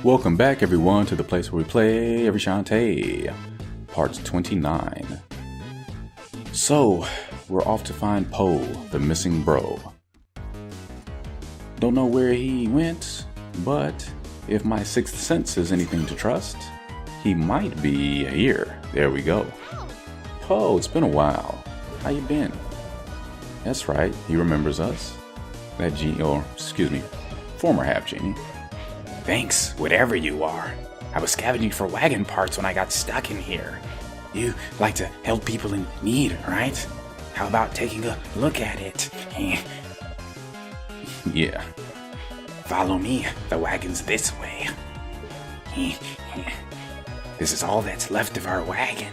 Welcome back everyone to the place where we play every Shantae, parts 29. So, we're off to find Poe, the missing bro. Don't know where he went, but if my sixth sense is anything to trust, he might be here. There we go. Poe, it's been a while. How you been? That's right, he remembers us. That genie, or excuse me, former half genie. Thanks, whatever you are. I was scavenging for wagon parts when I got stuck in here. You like to help people in need, right? How about taking a look at it? Yeah. Follow me, the wagon's this way. This is all that's left of our wagon.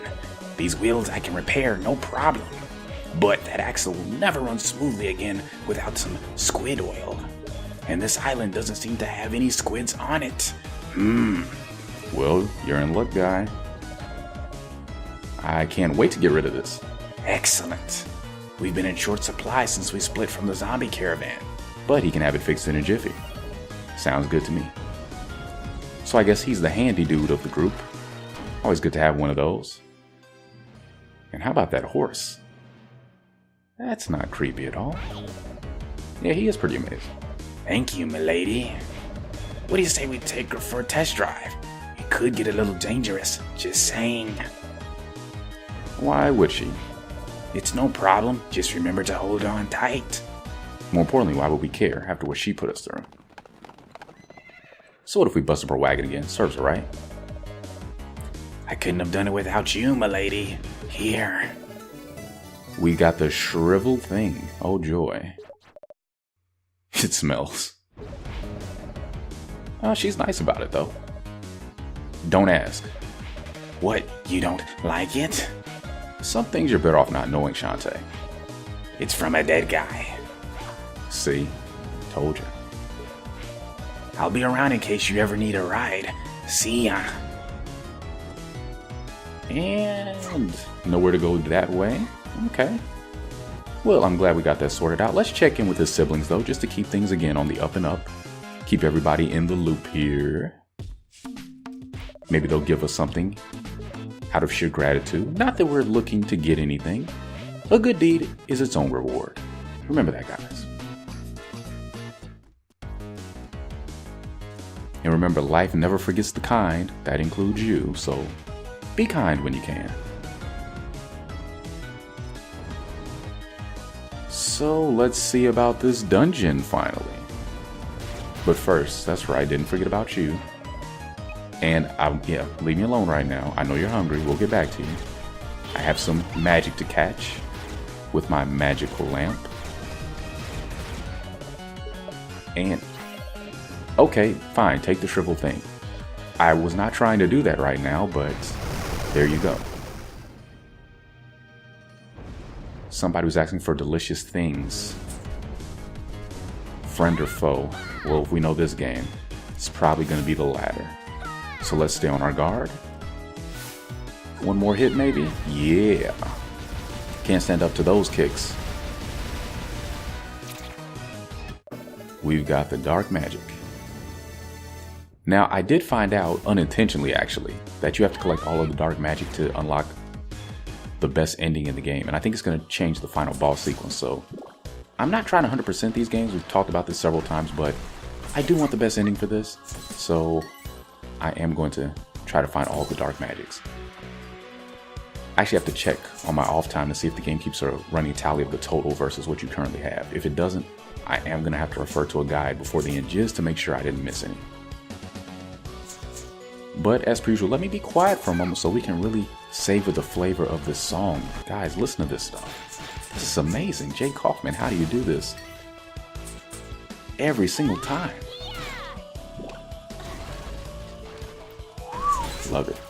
These wheels I can repair, no problem. But that axle will never run smoothly again without some squid oil. And this island doesn't seem to have any squids on it. Well, you're in luck, guy. I can't wait to get rid of this. Excellent. We've been in short supply since we split from the zombie caravan. But he can have it fixed in a jiffy. Sounds good to me. So I guess he's the handy dude of the group. Always good to have one of those. And how about that horse? That's not creepy at all. Yeah, he is pretty amazing. Thank you, milady. What do you say we take her for a test drive? It could get a little dangerous, just saying. Why would she? It's no problem, just remember to hold on tight. More importantly, why would we care after what she put us through? So what if we bust up her wagon again? Serves her, right? I couldn't have done it without you, milady. Here. We got the shriveled thing. Oh joy. It smells. She's nice about it, though. Don't ask. What, you don't like it? Some things you're better off not knowing, Shantae. It's from a dead guy. See? Told you. I'll be around in case you ever need a ride. See ya. And nowhere to go that way? Okay. Well, I'm glad we got that sorted out. Let's check in with his siblings, though, just to keep things again on the up and up. Keep everybody in the loop here. Maybe they'll give us something out of sheer gratitude. Not that we're looking to get anything. A good deed is its own reward. Remember that, guys. And remember, life never forgets the kind. That includes you, so be kind when you can. So let's see about this dungeon finally. But first, that's right, didn't forget about you. And yeah, leave me alone right now. I know you're hungry, we'll get back to you. I have some magic to catch with my magical lamp. And, okay, fine, take the shriveled thing. I was not trying to do that right now, but there you go. Somebody was asking for delicious things. Friend or foe? Well, if we know this game, it's probably going to be the latter. So let's stay on our guard. One more hit, maybe? Yeah. Can't stand up to those kicks. We've got the dark magic. Now, I did find out, unintentionally actually, that you have to collect all of the dark magic to unlock the best ending in the game, and I think it's going to change the final boss sequence. So I'm not trying to 100% these games, we've talked about this several times, but I do want the best ending for this, so I am going to try to find all the dark magics. I actually have to check on my off time to see if the game keeps a running tally of the total versus what you currently have. If it doesn't, I am going to have to refer to a guide before the end just to make sure I didn't miss any. But as per usual, let me be quiet for a moment so we can really savor the flavor of this song. Guys, listen to this stuff. This is amazing. Jay Kaufman, how do you do this? Every single time. Love it.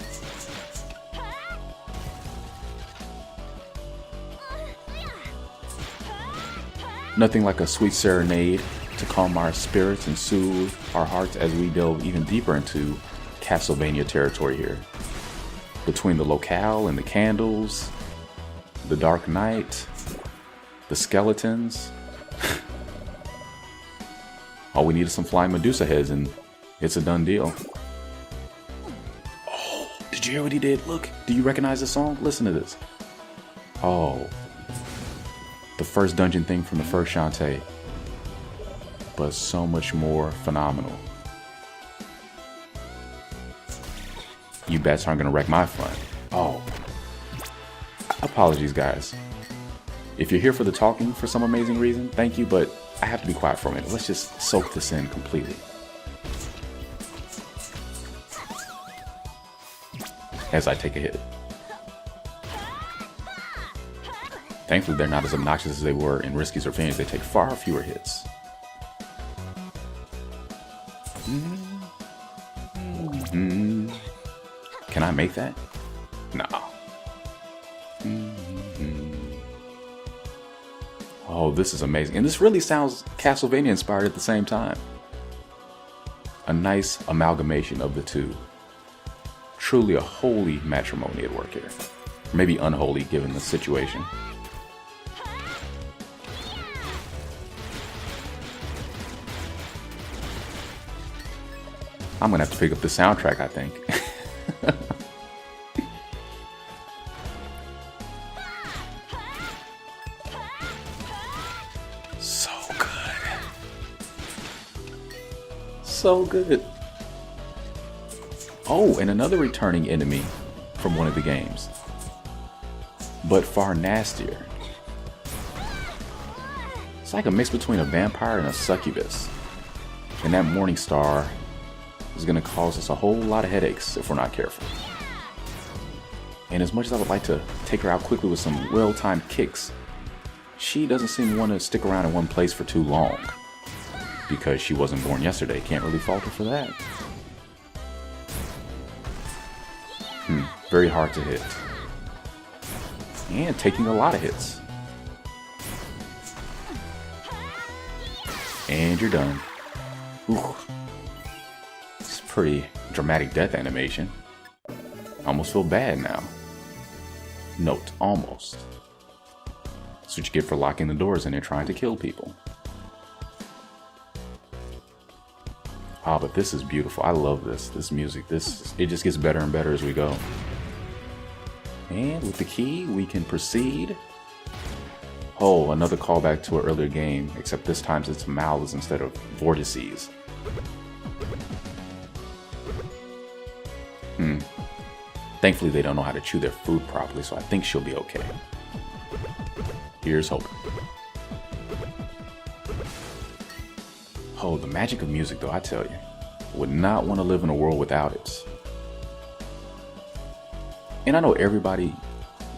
Nothing like a sweet serenade to calm our spirits and soothe our hearts as we delve even deeper into Castlevania territory here. Between the locale and the candles, the dark night, the skeletons. All we need is some flying Medusa heads and it's a done deal. Did you hear what he did? Look, do you recognize the song? Listen to this. Oh. The first dungeon thing from the first Shantae. But so much more phenomenal. You bets aren't gonna wreck my fun. Oh. Apologies, guys. If you're here for the talking for some amazing reason, thank you, but I have to be quiet for a minute. Let's just soak this in completely. As I take a hit. Thankfully, they're not as obnoxious as they were in Risky's Revenge. They take far fewer hits. Can I make that? No. Oh, this is amazing. And this really sounds Castlevania inspired at the same time. A nice amalgamation of the two. Truly a holy matrimony at work here. Maybe unholy given the situation. I'm gonna have to pick up the soundtrack, I think. So good. So good. Oh, and another returning enemy from one of the games. But far nastier. It's like a mix between a vampire and a succubus. And that Morning Star is going to cause us a whole lot of headaches if we're not careful. And as much as I would like to take her out quickly with some well-timed kicks, she doesn't seem to want to stick around in one place for too long. Because she wasn't born yesterday, can't really fault her for that. Very hard to hit. And taking a lot of hits. And you're done. Ooh. It's a pretty dramatic death animation. I almost feel bad now. Note, almost. That's what you get for locking the doors in and trying to kill people. Ah, but this is beautiful. I love this. This music. It just gets better and better as we go. And with the key, we can proceed. Oh, another callback to an earlier game, except this time it's mouths instead of vortices. Thankfully, they don't know how to chew their food properly, so I think she'll be okay. Here's hoping. Oh, the magic of music, though, I tell you. Would not want to live in a world without it. And I know everybody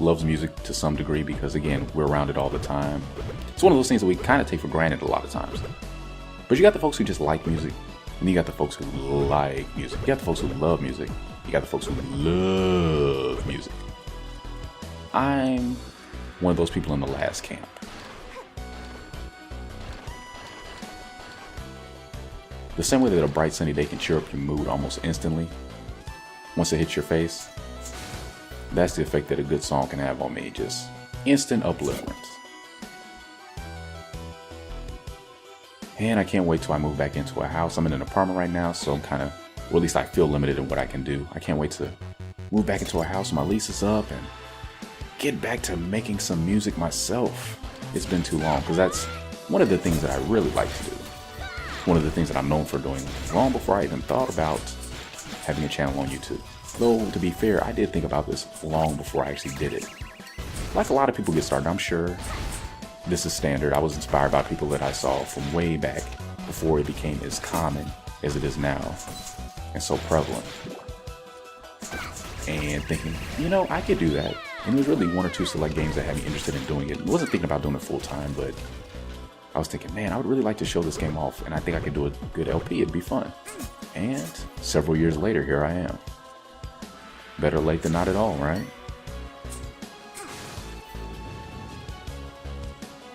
loves music to some degree because, again, we're around it all the time. It's one of those things that we kind of take for granted a lot of times. But you got the folks who just like music, and you got the folks who like music. You got the folks who love music. You got the folks who love music. I'm one of those people in the last camp. The same way that a bright sunny day can cheer up your mood almost instantly, once it hits your face, that's the effect that a good song can have on me, just instant upliftment. And I can't wait till I move back into a house. I'm in an apartment right now, so I'm kind of, or at least I feel limited in what I can do. I can't wait to move back into a house when my lease is up and get back to making some music myself. It's been too long, because that's one of the things that I really like to do. One of the things that I'm known for doing long before I even thought about having a channel on YouTube. Though, to be fair, I did think about this long before I actually did it. Like a lot of people get started, I'm sure this is standard. I was inspired by people that I saw from way back before it became as common as it is now and so prevalent. And thinking, you know, I could do that. And it was really one or two select games that had me interested in doing it. I wasn't thinking about doing it full time, but I was thinking, man, I would really like to show this game off, and I think I could do a good LP. It'd be fun. And several years later, here I am. Better late than not at all, right?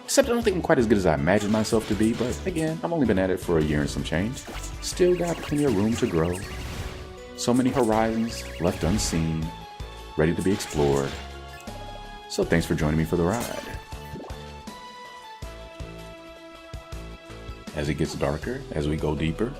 Except I don't think I'm quite as good as I imagined myself to be, but again, I've only been at it for a year and some change. Still got plenty of room to grow. So many horizons left unseen, ready to be explored. So thanks for joining me for the ride. As it gets darker, as we go deeper,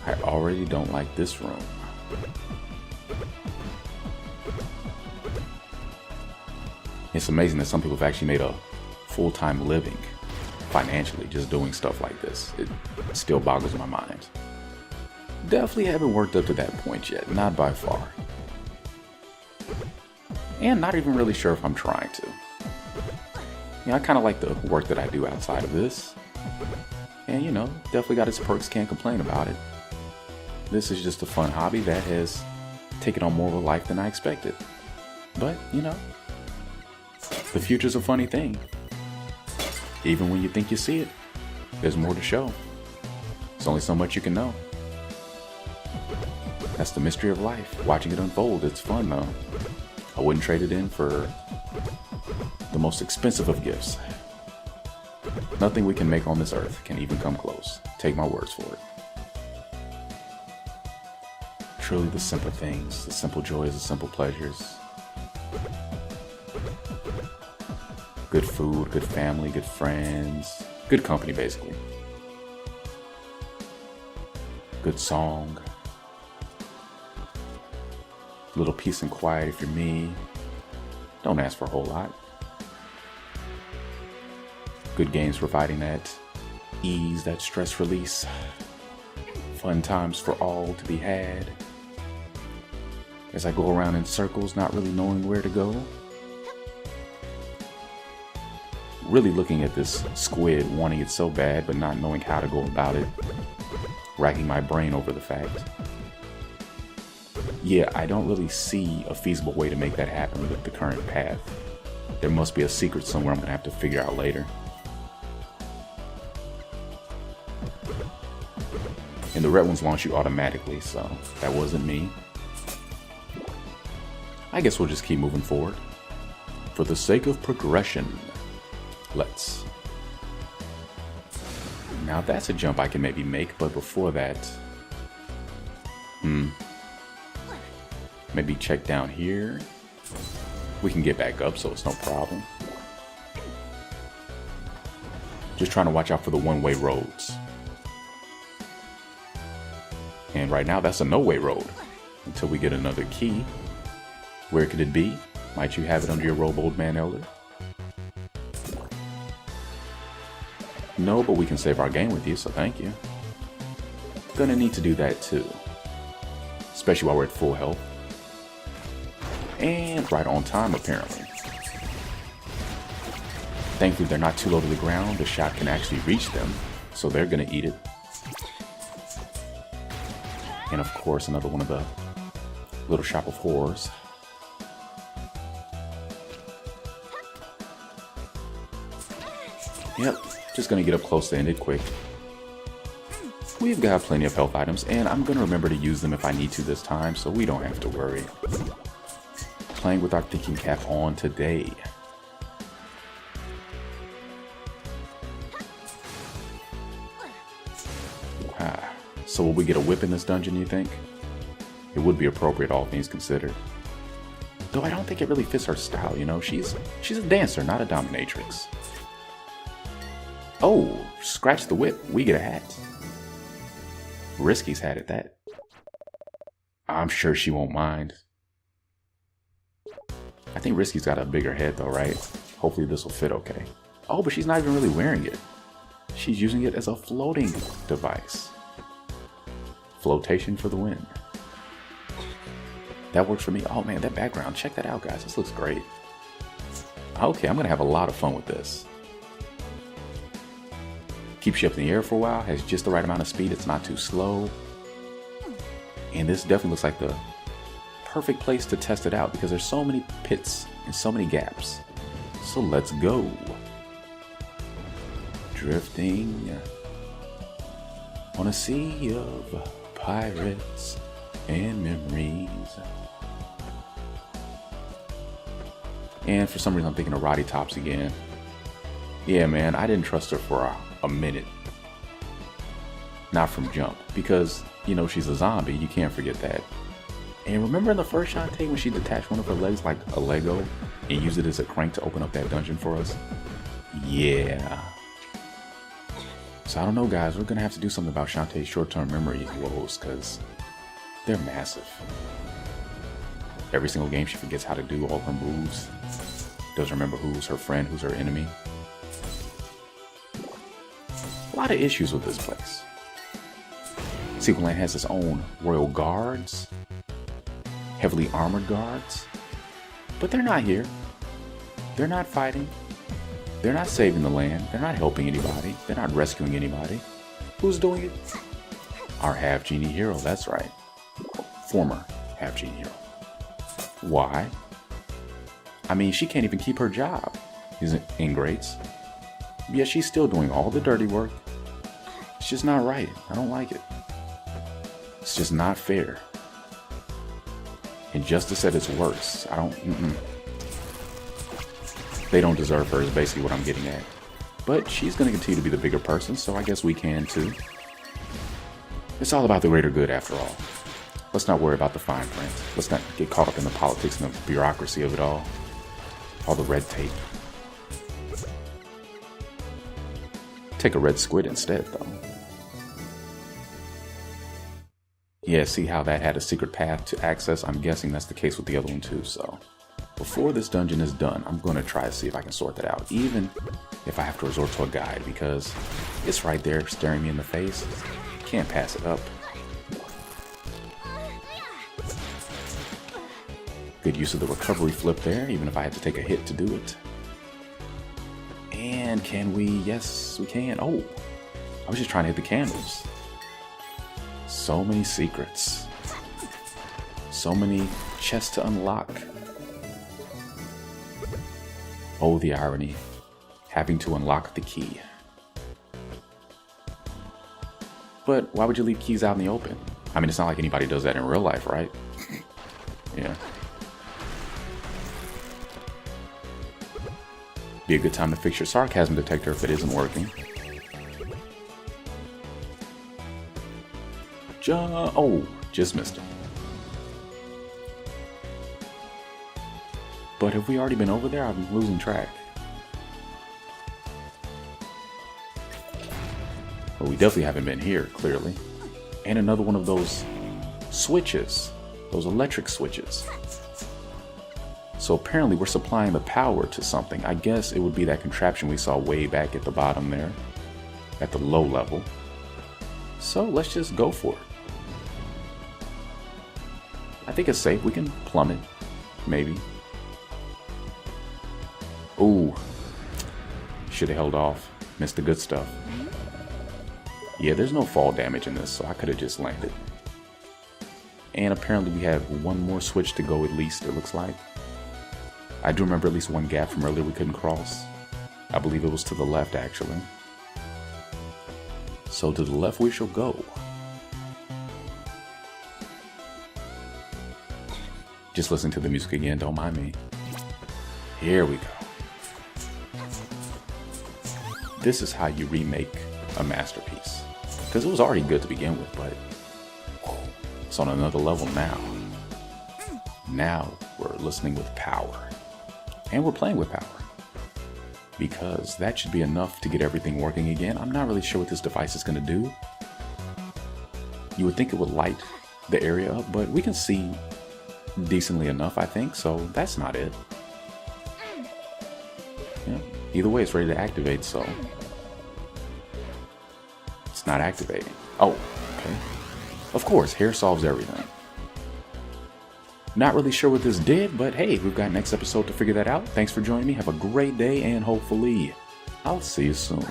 I already don't like this room. It's amazing that some people have actually made a full-time living financially just doing stuff like this. It still boggles my mind. Definitely haven't worked up to that point yet, not by far. And not even really sure if I'm trying to. I kind of like the work that I do outside of this. And definitely got its perks, can't complain about it. This is just a fun hobby that has taken on more of a life than I expected. But, the future's a funny thing. Even when you think you see it, there's more to show. There's only so much you can know. That's the mystery of life, watching it unfold. It's fun though. I wouldn't trade it in for the most expensive of gifts. Nothing we can make on this earth can even come close. Take my words for it. Truly the simple things, the simple joys, the simple pleasures. Good food, good family, good friends, good company basically. Good song. A little peace and quiet if you're me. Don't ask for a whole lot. Good games providing that ease, that stress release. Fun times for all to be had. As I go around in circles, not really knowing where to go. Really looking at this squid, wanting it so bad, but not knowing how to go about it. Racking my brain over the fact. Yeah, I don't really see a feasible way to make that happen with the current path. There must be a secret somewhere I'm gonna have to figure out later. And the red ones launch you automatically, so that wasn't me. I guess we'll just keep moving forward. For the sake of progression, let's. Now that's a jump I can maybe make, but before that, maybe check down here. We can get back up, so it's no problem. Just trying to watch out for the one-way roads. And right now that's a no-way road until we get another key. Where could it be? Might you have it under your robe, old man elder? No, but we can save our game with you, so thank you. Gonna need to do that too. Especially while we're at full health. And right on time, apparently. Thankfully, they're not too low to the ground. The shot can actually reach them, so they're gonna eat it. And of course, another one of the little shop of horrors. Yep, just gonna get up close to end it quick. We've got plenty of health items, and I'm gonna remember to use them if I need to this time, so we don't have to worry. Playing with our thinking cap on today. So will we get a whip in this dungeon, you think? It would be appropriate, all things considered. Though I don't think it really fits her style, she's a dancer, not a dominatrix. Oh, scratch the whip, we get a hat. Risky's hat at that. I'm sure she won't mind. I think Risky's got a bigger head though, right? Hopefully this will fit okay. Oh, but she's not even really wearing it. She's using it as a floating device. Flotation for the win. That works for me. Oh man, that background, check that out guys, this looks great. Okay, I'm gonna have a lot of fun with this. Keeps you up in the air for a while, has just the right amount of speed, it's not too slow. And this definitely looks like the perfect place to test it out because there's so many pits and so many gaps. So let's go. Drifting on a sea of pirates and memories. And for some reason I'm thinking of Roddy Tops again. Yeah man, I didn't trust her for a minute. Not from jump, because she's a zombie, you can't forget that. And remember in the first Shantae when she detached one of her legs like a Lego and used it as a crank to open up that dungeon for us? Yeah. So I don't know, guys. We're going to have to do something about Shantae's short-term memory woes, because they're massive. Every single game she forgets how to do all her moves. Doesn't remember who's her friend, who's her enemy. A lot of issues with this place. Sequel Land has its own royal guards. Heavily armored guards. But they're not here. They're not fighting. They're not saving the land. They're not helping anybody. They're not rescuing anybody. Who's doing it? Our half-genie hero, that's right. Former half-genie hero. Why? I mean, she can't even keep her job. These ingrates. Yet she's still doing all the dirty work. It's just not right. I don't like it. It's just not fair. Injustice at its worst. I don't... They don't deserve her is basically what I'm getting at. But she's going to continue to be the bigger person, so I guess we can too. It's all about the greater good after all. Let's not worry about the fine print. Let's not get caught up in the politics and the bureaucracy of it all. All the red tape. Take a red squid instead, though. Yeah, see how that had a secret path to access? I'm guessing that's the case with the other one too, so... Before this dungeon is done, I'm going to try to see if I can sort that out, even if I have to resort to a guide, because it's right there staring me in the face. Can't pass it up. Good use of the recovery flip there, even if I had to take a hit to do it. And can we? Yes, we can. Oh, I was just trying to hit the candles. So many secrets. So many chests to unlock. Oh, the irony. Having to unlock the key. But why would you leave keys out in the open? I mean, it's not like anybody does that in real life, right? Yeah. Be a good time to fix your sarcasm detector if it isn't working. Oh, just missed him. But have we already been over there? I'm losing track. Well, we definitely haven't been here, clearly. And another one of those switches. Those electric switches. So apparently we're supplying the power to something. I guess it would be that contraption we saw way back at the bottom there. At the low level. So let's just go for it. I think it's safe. We can plumb it. Maybe. Ooh. Should have held off. Missed the good stuff. Yeah, there's no fall damage in this, so I could have just landed. And apparently we have one more switch to go at least, it looks like. I do remember at least one gap from earlier we couldn't cross. I believe it was to the left, actually. So to the left we shall go. Just listen to the music again, don't mind me. Here we go. This is how you remake a masterpiece. Because it was already good to begin with, but it's on another level now. Now we're listening with power. And we're playing with power. Because that should be enough to get everything working again. I'm not really sure what this device is going to do. You would think it would light the area up, but we can see decently enough, I think, so that's not it. Yeah. Either way, it's ready to activate, so it's not activating. Oh, okay. Of course, hair solves everything. Not really sure what this did, but hey, we've got next episode to figure that out. Thanks for joining me. Have a great day, and hopefully I'll see you soon.